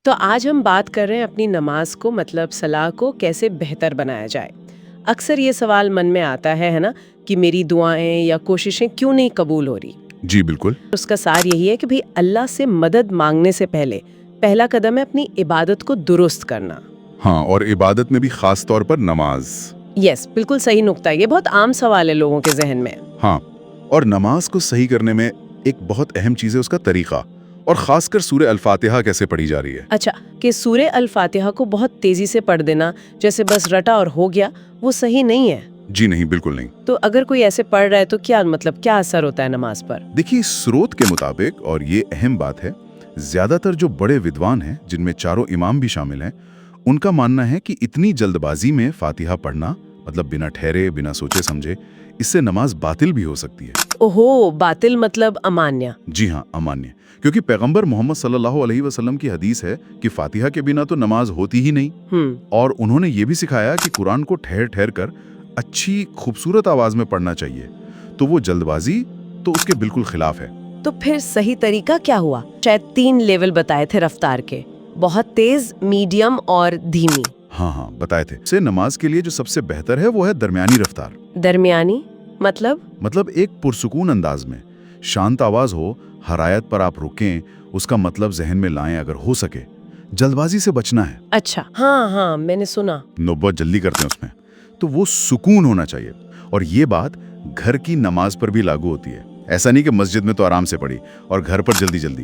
تو آج ہم بات کر رہے ہیں اپنی نماز کو مطلب صلاح کو کیسے بہتر بنایا جائے۔ اکثر یہ سوال من میں آتا ہے نا کہ میری دعائیں یا کوششیں کیوں نہیں قبول ہو رہی۔ جی بالکل۔ اس کا سار یہی ہے کہ بھئی اللہ سے مدد مانگنے سے پہلے پہلا قدم ہے اپنی عبادت کو درست کرنا۔ ہاں، اور عبادت میں بھی خاص طور پر نماز۔ یس، بالکل صحیح نقطہ ہے، یہ بہت عام سوال ہے لوگوں کے ذہن میں۔ ہاں، اور نماز کو صحیح کرنے میں ایک بہت اہم چیز ہے اس کا طریقہ، اور خاص کر سورہ الفاتحہ کیسے پڑھی جا رہی ہے۔ اچھا، کہ سورہ الفاتحہ کو بہت تیزی سے پڑھ دینا جیسے بس رٹا اور ہو گیا، وہ صحیح نہیں ہے۔ جی نہیں، بالکل نہیں۔ تو اگر کوئی ایسے پڑھ رہا ہے تو کیا اثر ہوتا ہے نماز پر؟ دیکھیے، سروت کے مطابق، اور یہ اہم بات ہے، زیادہ تر جو بڑے ودوان ہیں جن میں چاروں امام بھی شامل ہیں، ان کا ماننا ہے کہ اتنی جلد بازی میں فاتحہ پڑھنا، مطلب بنا ٹھہرے، بنا سوچے سمجھے، اس سے نماز باطل بھی ہو سکتی ہے۔ اوہو، باطل مطلب امانیہ۔ جی ہاں، امانیہ، کیونکہ پیغمبر محمد صلی اللہ علیہ وسلم کی حدیث ہے کہ فاتحہ کے بنا تو نماز ہوتی ہی نہیں، اور انہوں نے یہ بھی سکھایا کہ قرآن کو ٹھہر ٹھہر کر اچھی خوبصورت آواز میں پڑھنا چاہیے، تو وہ جلد بازی تو اس کے بالکل خلاف ہے۔ تو پھر صحیح طریقہ کیا ہوا؟ شاید 3 لیول بتائے تھے رفتار کے، بہت تیز، میڈیم اور دھیمی۔ ہاں بتائے تھے۔ سے نماز کے لیے جو سب سے بہتر ہے وہ ہے درمیانی رفتار۔ درمیانی مطلب ایک پرسکون انداز میں، شانت آواز ہو، ہر آیت پر آپ رکیں، اس کا مطلب ذہن میں لائیں اگر ہو سکے۔ جلد بازی سے بچنا ہے۔ اچھا، ہاں میں نے سنا۔ لوگ بہت جلدی کرتے ہیں اس میں، تو وہ سکون ہونا چاہیے، اور یہ بات گھر کی نماز پر بھی لاگو ہوتی ہے۔ ایسا نہیں کہ مسجد میں تو آرام سے پڑھی اور گھر پر جلدی۔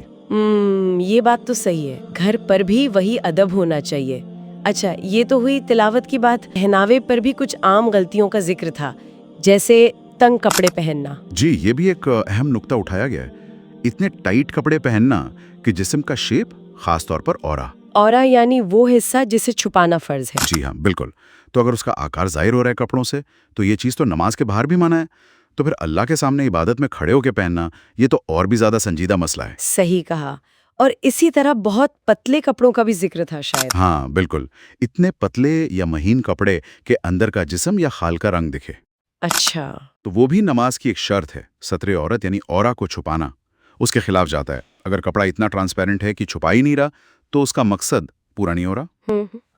یہ بات تو صحیح ہے، گھر پر بھی وہی ادب ہونا چاہیے۔ اچھا، یہ تو ہوئی تلاوت کی بات۔ پہناوے پر بھی کچھ عام غلطیوں کا ذکر تھا، جیسے تنگ کپڑے پہننا۔ جی، یہ بھی ایک اہم نقطہ اٹھایا گیا ہے۔ اتنے ٹائٹ کپڑے پہننا کہ جسم کا شیپ، خاص طور پر اورا یعنی وہ حصہ جسے چھپانا فرض ہے۔ جی ہاں، بالکل۔ تو اگر اس کا آکار ظاہر ہو رہا ہے کپڑوں سے، تو یہ چیز تو نماز کے باہر بھی منع ہے، تو پھر اللہ کے سامنے عبادت میں کھڑے ہو کے پہننا، یہ تو اور بھی زیادہ سنجیدہ مسئلہ ہے۔ صحیح کہا۔ اور اسی طرح بہت پتلے کپڑوں کا بھی ذکر تھا شاید۔ ہاں بالکل، اتنے پتلے یا مہین کپڑے کہ اندر کا جسم یا خال کا رنگ دکھے۔ اچھا، تو وہ بھی نماز کی ایک شرط ہے۔ ستر عورت یعنی عورہ کو چھپانا اس کے خلاف جاتا ہے۔ اگر کپڑا اتنا ٹرانسپیرنٹ ہے کہ چھپا ہی نہیں رہا، تو اس کا مقصد پورا نہیں ہو رہا۔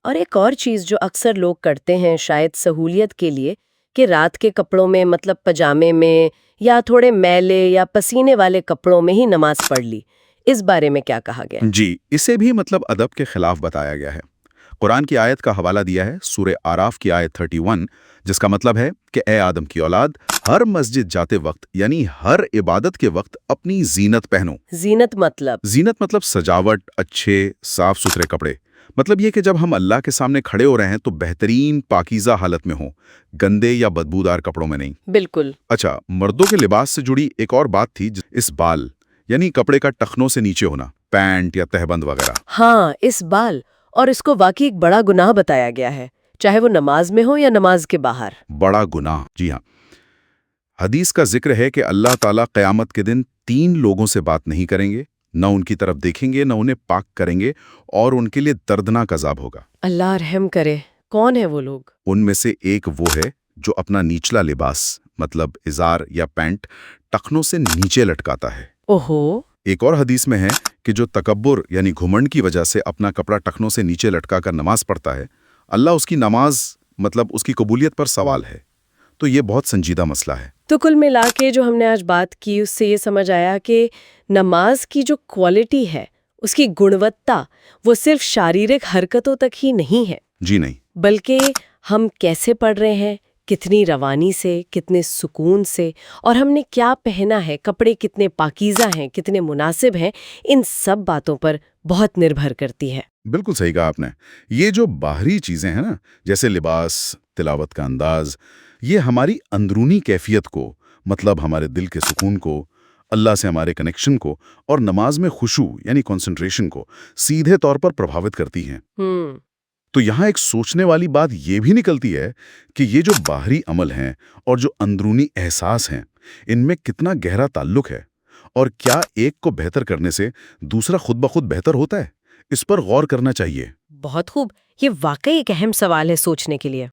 اور ایک اور چیز جو اکثر لوگ کرتے ہیں شاید سہولیت کے لیے، کہ رات کے کپڑوں میں مطلب پجامے میں یا تھوڑے میلے یا پسینے والے کپڑوں میں ہی نماز پڑھ لی، اس بارے میں کیا کہا گیا؟ جی، اسے بھی مطلب ادب کے خلاف بتایا گیا ہے۔ قرآن کی آیت کا حوالہ دیا ہے، سورہ اعراف کی آیت 31، جس کا مطلب ہے کہ اے آدم کی اولاد، ہر مسجد جاتے وقت یعنی ہر عبادت کے وقت اپنی زینت پہنو۔ زینت مطلب سجاوٹ، اچھے صاف ستھرے کپڑے۔ مطلب یہ کہ جب ہم اللہ کے سامنے کھڑے ہو رہے ہیں تو بہترین پاکیزہ حالت میں ہوں، گندے یا بدبودار کپڑوں میں نہیں۔ بالکل۔ اچھا، مردوں کے لباس سے جڑی ایک اور بات تھی، اس بال یعنی کپڑے کا ٹخنوں سے نیچے ہونا، پینٹ یا تہبند وغیرہ۔ ہاں، اس بال، اور اس کو واقعی ایک بڑا گناہ بتایا گیا ہے، چاہے وہ نماز میں ہو یا نماز کے باہر۔ بڑا گناہ، جی ہاں۔ حدیث کا ذکر ہے کہ اللہ تعالیٰ قیامت کے دن 3 لوگوں سے بات نہیں کریں گے، نہ ان کی طرف دیکھیں گے، نہ انہیں پاک کریں گے، اور ان کے لیے دردناک عذاب ہوگا۔ اللہ رحم کرے۔ کون ہے وہ لوگ؟ ان میں سے ایک وہ ہے جو اپنا نیچلا لباس مطلب ازار یا پینٹ ٹخنوں سے نیچے لٹکاتا ہے۔ اوہو۔ ایک اور حدیث میں ہے کہ جو تکبر یعنی گھمنڈ کی وجہ سے اپنا کپڑا ٹخنوں سے نیچے لٹکا کر نماز پڑھتا ہے، اللہ اس کی نماز مطلب اس کی قبولیت پر سوال ہے۔ تو یہ بہت سنجیدہ مسئلہ ہے۔ تو کل ملا کے جو ہم نے آج بات کی، اس سے یہ سمجھ آیا کہ نماز کی جو کوالٹی ہے، اس کی گنوتا، وہ صرف شاریرک حرکتوں تک ہی نہیں ہے۔ جی نہیں، بلکہ ہم کیسے پڑھ رہے ہیں، کتنی روانی سے، کتنے سکون سے، اور ہم نے کیا پہنا ہے، کپڑے کتنے پاکیزہ ہیں، کتنے مناسب ہیں، ان سب باتوں پر بہت نربھر کرتی ہے۔ بالکل صحیح کہا آپ نے۔ یہ جو باہری چیزیں ہیں نا، جیسے لباس، تلاوت کا انداز، یہ ہماری اندرونی کیفیت کو، مطلب ہمارے دل کے سکون کو، اللہ سے ہمارے کنیکشن کو، اور نماز میں خشوع یعنی کنسنٹریشن کو سیدھے طور پر پربھاوت کرتی ہیں۔ تو یہاں ایک سوچنے والی بات یہ بھی نکلتی ہے کہ یہ جو باہری عمل ہیں اور جو اندرونی احساس ہیں، ان میں کتنا گہرا تعلق ہے، اور کیا ایک کو بہتر کرنے سے دوسرا خود بخود بہتر ہوتا ہے؟ اس پر غور کرنا چاہیے۔ بہت خوب، یہ واقعی ایک اہم سوال ہے سوچنے کے لیے۔